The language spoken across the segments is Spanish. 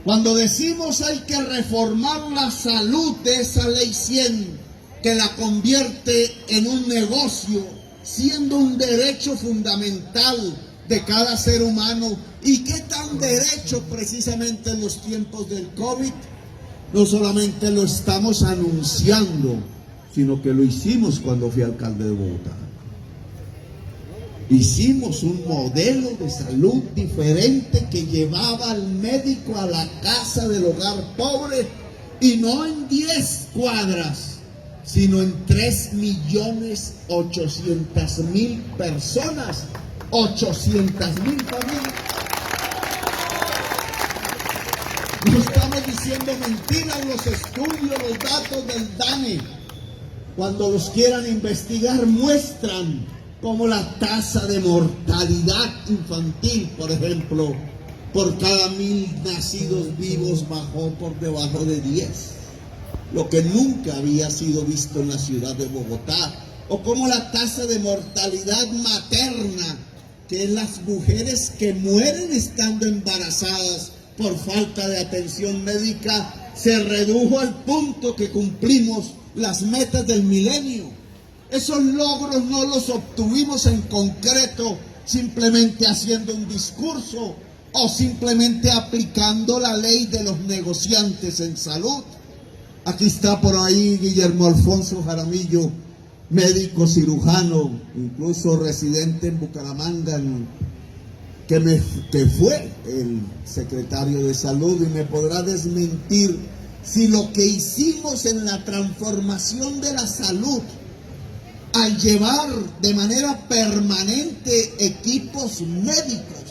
Cuando decimos hay que reformar la salud de esa ley 100, que la convierte en un negocio, siendo un derecho fundamental de cada ser humano, y qué tan derecho precisamente en los tiempos del COVID, no solamente lo estamos anunciando, sino que lo hicimos cuando fui alcalde de Bogotá. Hicimos un modelo de salud diferente que llevaba al médico a la casa del hogar pobre, y no en 10 cuadras, sino en 3.800.000 personas, 800.000 familias. No estamos diciendo mentiras, los estudios, los datos del DANE, cuando los quieran investigar, muestran cómo la tasa de mortalidad infantil, por ejemplo, por cada 1.000 nacidos vivos bajó por debajo de 10, lo que nunca había sido visto en la ciudad de Bogotá, o como la tasa de mortalidad materna, que es las mujeres que mueren estando embarazadas por falta de atención médica, se redujo al punto que cumplimos las metas del milenio. Esos logros no los obtuvimos en concreto simplemente haciendo un discurso o simplemente aplicando la ley de los negociantes en salud. Aquí está por ahí Guillermo Alfonso Jaramillo, médico cirujano, incluso residente en Bucaramanga, que fue el secretario de salud, y me podrá desmentir si lo que hicimos en la transformación de la salud, al llevar de manera permanente equipos médicos,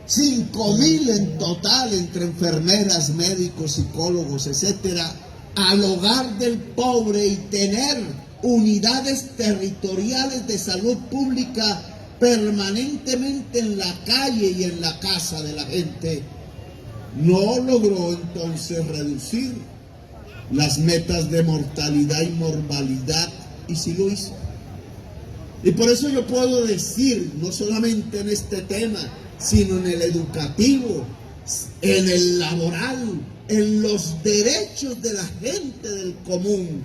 5.000 en total entre enfermeras, médicos, psicólogos, etcétera, al hogar del pobre, y tener unidades territoriales de salud pública permanentemente en la calle y en la casa de la gente, no logró entonces reducir las metas de mortalidad y mortalidad, y sí lo hizo. Y por eso yo puedo decir, no solamente en este tema, sino en el educativo, en el laboral, en los derechos de la gente del común,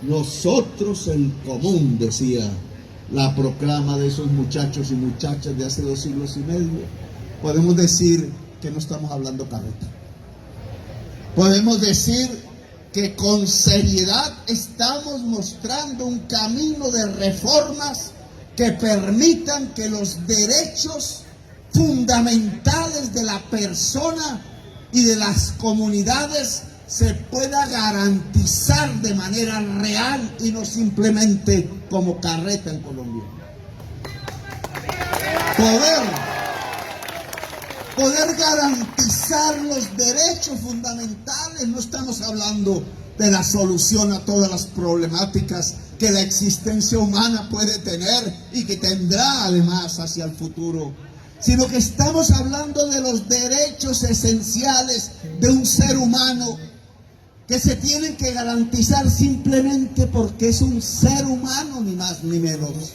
nosotros el común, decía la proclama de esos muchachos y muchachas de hace 2 siglos y medio. Podemos decir que no estamos hablando carreta. Podemos decir que con seriedad estamos mostrando un camino de reformas que permitan que los derechos fundamentales de la persona y de las comunidades se pueda garantizar de manera real y no simplemente como carreta en Colombia. Poder garantizar los derechos fundamentales. No estamos hablando de la solución a todas las problemáticas que la existencia humana puede tener y que tendrá además hacia el futuro, sino que estamos hablando de los derechos esenciales de un ser humano, que se tienen que garantizar simplemente porque es un ser humano, ni más ni menos.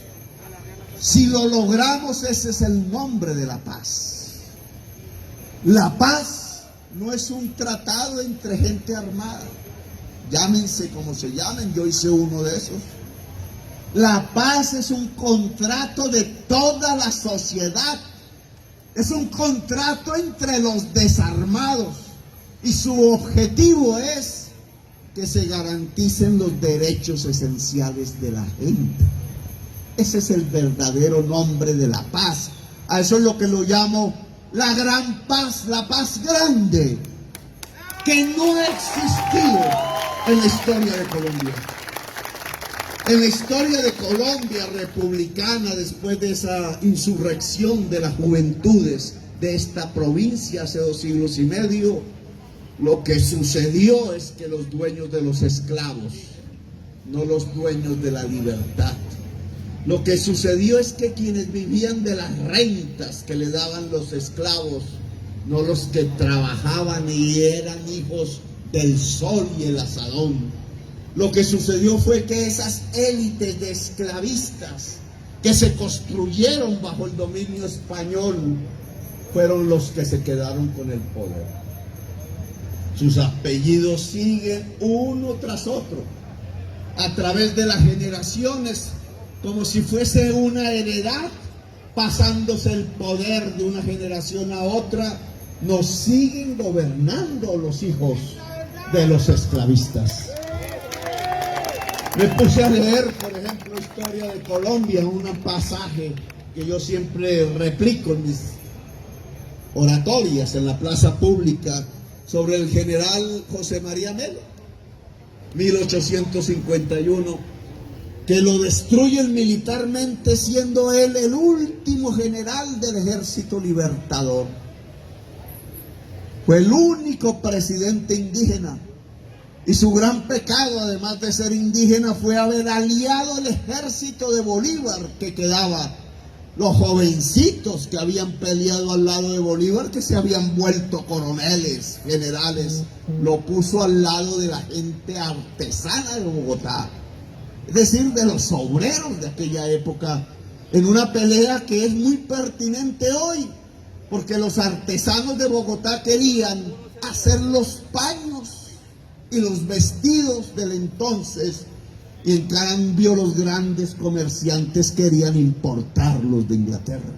Si lo logramos, ese es el nombre de la paz. La paz no es un tratado entre gente armada, llámense como se llamen, yo hice uno de esos. La paz es un contrato de toda la sociedad, es un contrato entre los desarmados, y su objetivo es que se garanticen los derechos esenciales de la gente. Ese es el verdadero nombre de la paz. A eso es lo que lo llamo la gran paz, la paz grande, que no ha existido en la historia de Colombia. En la historia de Colombia republicana, después de esa insurrección de las juventudes de esta provincia hace 2 siglos y medio, lo que sucedió es que los dueños de los esclavos, no los dueños de la libertad, lo que sucedió es que quienes vivían de las rentas que le daban los esclavos, no los que trabajaban y eran hijos del sol y el asadón, lo que sucedió fue que esas élites de esclavistas que se construyeron bajo el dominio español fueron los que se quedaron con el poder. Sus apellidos siguen uno tras otro, a través de las generaciones, como si fuese una heredad, pasándose el poder de una generación a otra. Nos siguen gobernando los hijos de los esclavistas. Me puse a leer, por ejemplo, Historia de Colombia, un pasaje que yo siempre replico en mis oratorias en la plaza pública, sobre el general José María Melo, 1851, que lo destruyen militarmente, siendo él el último general del Ejército Libertador. Fue el único presidente indígena, y su gran pecado, además de ser indígena, fue haber aliado el ejército de Bolívar que quedaba. Los jovencitos que habían peleado al lado de Bolívar, que se habían vuelto coroneles, generales, lo puso al lado de la gente artesana de Bogotá, es decir, de los obreros de aquella época, en una pelea que es muy pertinente hoy, porque los artesanos de Bogotá querían hacer los paños y los vestidos del entonces, y en cambio los grandes comerciantes querían importarlos de Inglaterra.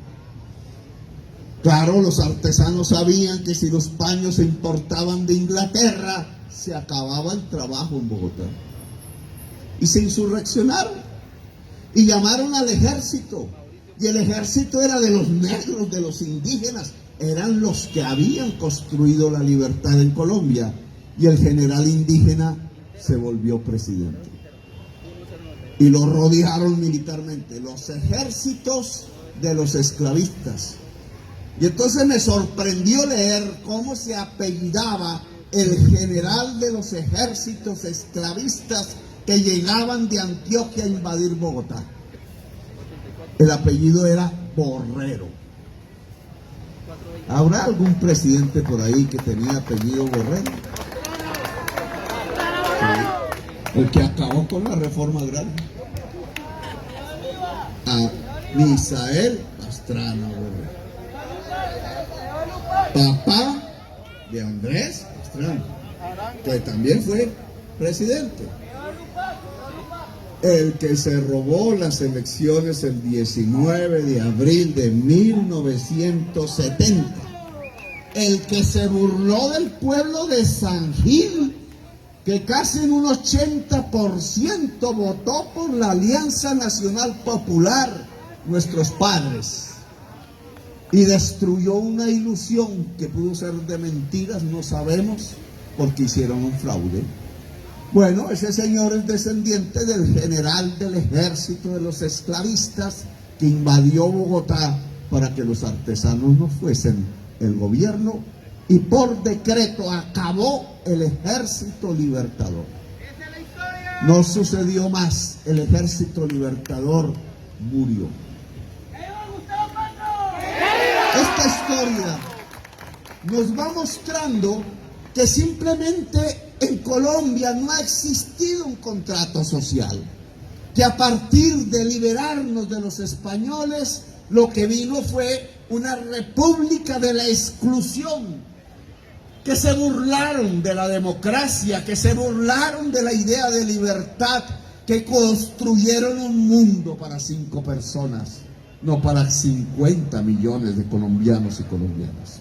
Claro, los artesanos sabían que si los paños se importaban de Inglaterra, se acababa el trabajo en Bogotá. Y se insurreccionaron y llamaron al ejército. Y el ejército era de los negros, de los indígenas. Eran los que habían construido la libertad en Colombia. Y el general indígena se volvió presidente. Y lo rodearon militarmente, los ejércitos de los esclavistas. Y entonces me sorprendió leer cómo se apellidaba el general de los ejércitos esclavistas que llegaban de Antioquia a invadir Bogotá. El apellido era Borrero. ¿Habrá algún presidente por ahí que tenía apellido Borrero? El que acabó con la reforma agraria. A Misael Pastrana Borrero, papá de Andrés Pastrana, que también fue presidente. El que se robó las elecciones el 19 de abril de 1970. El que se burló del pueblo de San Gil, que casi en un 80% votó por la Alianza Nacional Popular, nuestros padres, y destruyó una ilusión que pudo ser de mentiras, no sabemos, porque hicieron un fraude. Bueno, ese señor es descendiente del general del ejército de los esclavistas que invadió Bogotá para que los artesanos no fuesen el gobierno, y por decreto acabó el ejército libertador. No sucedió más, el ejército libertador murió. Esta historia nos va mostrando que simplemente en Colombia no ha existido un contrato social, que a partir de liberarnos de los españoles, lo que vino fue una república de la exclusión, que se burlaron de la democracia, que se burlaron de la idea de libertad, que construyeron un mundo para 5 personas, no para 50 millones de colombianos y colombianas.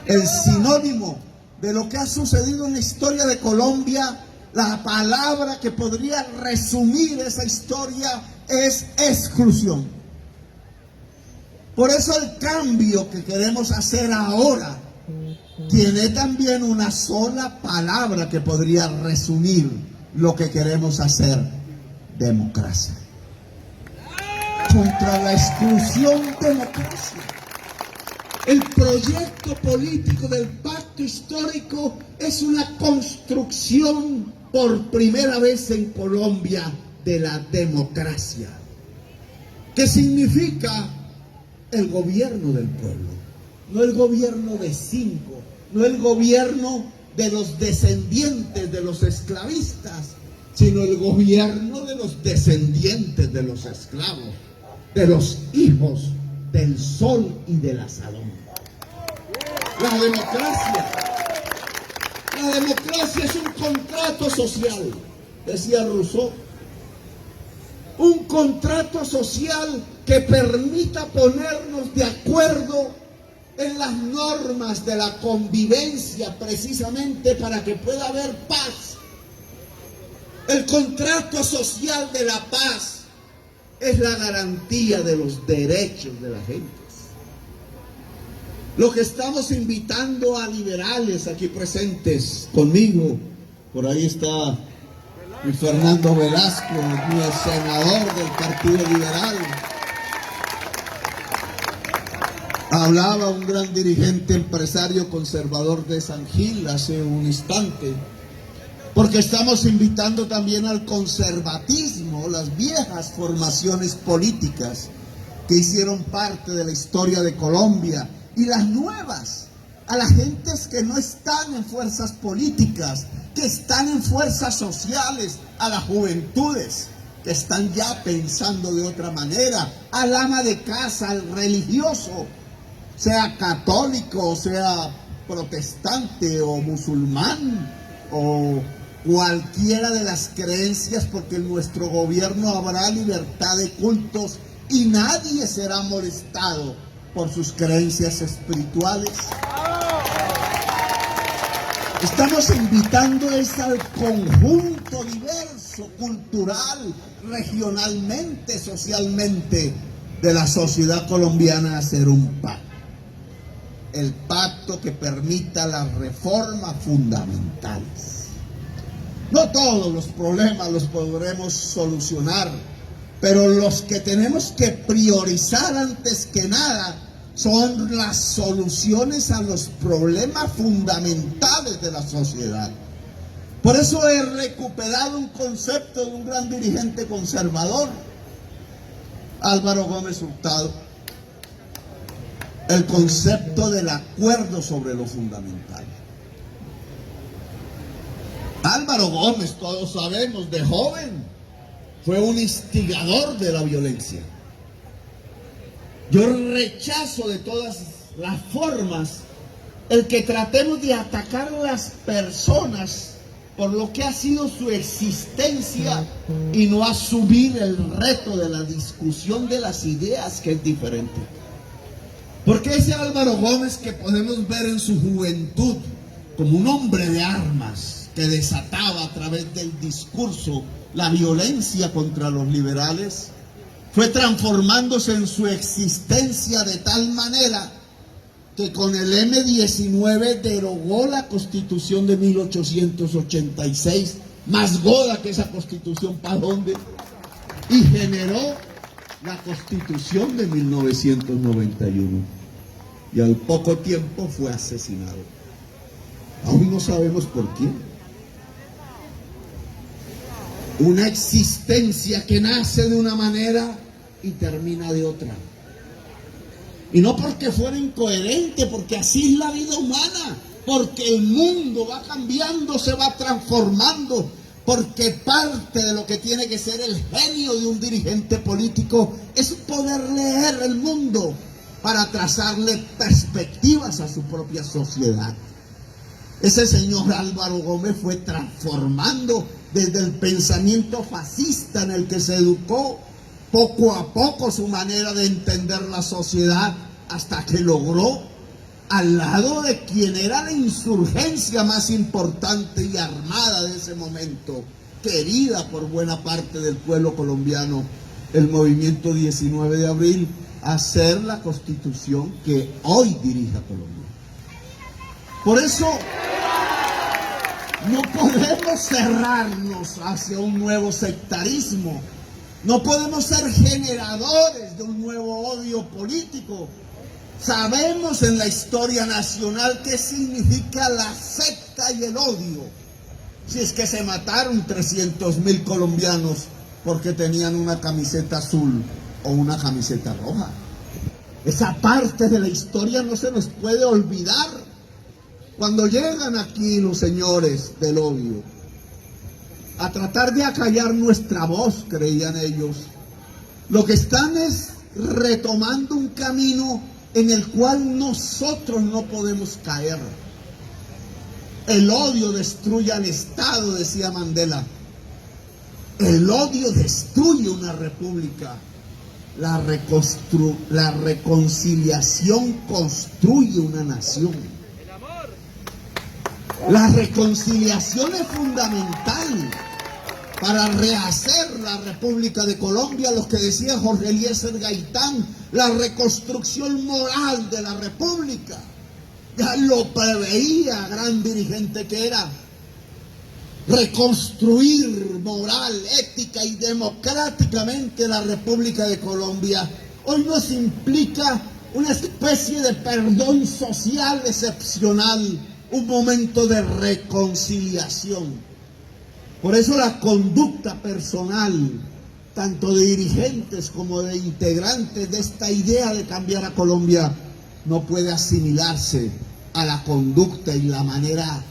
El sinónimo de lo que ha sucedido en la historia de Colombia, la palabra que podría resumir esa historia es exclusión. Por eso el cambio que queremos hacer ahora tiene también una sola palabra que podría resumir lo que queremos hacer: democracia. Contra la exclusión, democracia. El proyecto político del pacto histórico es una construcción por primera vez en Colombia de la democracia, que significa el gobierno del pueblo, no el gobierno de 5, no el gobierno de los descendientes de los esclavistas, sino el gobierno de los descendientes de los esclavos, de los hijos del sol y del asadón. La democracia es un contrato social, decía Rousseau. Un contrato social que permita ponernos de acuerdo en las normas de la convivencia, precisamente para que pueda haber paz. El contrato social de la paz es la garantía de los derechos de la gente. Lo que estamos invitando a liberales aquí presentes conmigo, por ahí está el Fernando Velasco, mi senador del Partido Liberal. Hablaba un gran dirigente empresario conservador de San Gil hace un instante, porque estamos invitando también al conservatismo, las viejas formaciones políticas que hicieron parte de la historia de Colombia, y las nuevas, a las gentes que no están en fuerzas políticas, que están en fuerzas sociales, a las juventudes que están ya pensando de otra manera, al ama de casa, al religioso, sea católico, sea protestante o musulmán o cualquiera de las creencias, porque en nuestro gobierno habrá libertad de cultos y nadie será molestado por sus creencias espirituales. Estamos invitando al conjunto diverso, cultural, regionalmente, socialmente, de la sociedad colombiana a hacer un pacto. El pacto que permita las reformas fundamentales. No todos los problemas los podremos solucionar, pero los que tenemos que priorizar antes que nada son las soluciones a los problemas fundamentales de la sociedad. Por eso he recuperado un concepto de un gran dirigente conservador, Álvaro Gómez Hurtado, el concepto del acuerdo sobre lo fundamental. Álvaro Gómez, todos sabemos, de joven, fue un instigador de la violencia. Yo rechazo de todas las formas el que tratemos de atacar a las personas por lo que ha sido su existencia y no asumir el reto de la discusión de las ideas, que es diferente. Porque ese Álvaro Gómez que podemos ver en su juventud como un hombre de armas que desataba a través del discurso la violencia contra los liberales, fue transformándose en su existencia de tal manera que con el M-19 derogó la Constitución de 1886, más goda que esa Constitución, ¿para dónde? Y generó la Constitución de 1991. Y al poco tiempo fue asesinado. Aún no sabemos por quién. Una existencia que nace de una manera y termina de otra. Y no porque fuera incoherente, porque así es la vida humana, porque el mundo va cambiando, se va transformando, porque parte de lo que tiene que ser el genio de un dirigente político es poder leer el mundo para trazarle perspectivas a su propia sociedad. Ese señor Álvaro Gómez fue transformando desde el pensamiento fascista en el que se educó, poco a poco su manera de entender la sociedad, hasta que logró, al lado de quien era la insurgencia más importante y armada de ese momento, querida por buena parte del pueblo colombiano, el movimiento 19 de abril, hacer la Constitución que hoy dirige a Colombia. Por eso no podemos cerrarnos hacia un nuevo sectarismo. No podemos ser generadores de un nuevo odio político. Sabemos en la historia nacional qué significa la secta y el odio. Si es que se mataron 300.000 colombianos porque tenían una camiseta azul o una camiseta roja. Esa parte de la historia no se nos puede olvidar. Cuando llegan aquí los señores del odio a tratar de acallar nuestra voz, creían ellos, lo que están es retomando un camino en el cual nosotros no podemos caer. El odio destruye al Estado, decía Mandela. El odio destruye una república. La reconciliación construye una nación. La reconciliación es fundamental para rehacer la República de Colombia, lo que decía Jorge Eliezer Gaitán, la reconstrucción moral de la República. Ya lo preveía, gran dirigente que era. Reconstruir moral, ética y democráticamente la República de Colombia. Hoy nos implica una especie de perdón social excepcional, un momento de reconciliación. Por eso la conducta personal, tanto de dirigentes como de integrantes de esta idea de cambiar a Colombia, no puede asimilarse a la conducta y la manera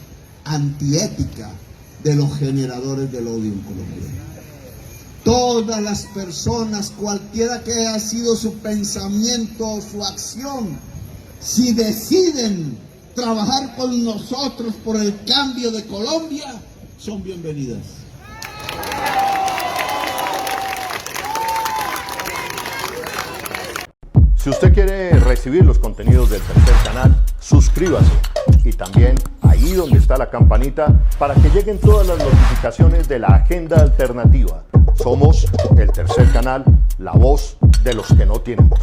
antiética de los generadores del odio en Colombia. Todas las personas, cualquiera que haya sido su pensamiento o su acción, si deciden trabajar con nosotros por el cambio de Colombia, son bienvenidas. Si usted quiere recibir los contenidos del Tercer Canal, suscríbase y también ahí donde está la campanita para que lleguen todas las notificaciones de la agenda alternativa. Somos el Tercer Canal, la voz de los que no tienen voz.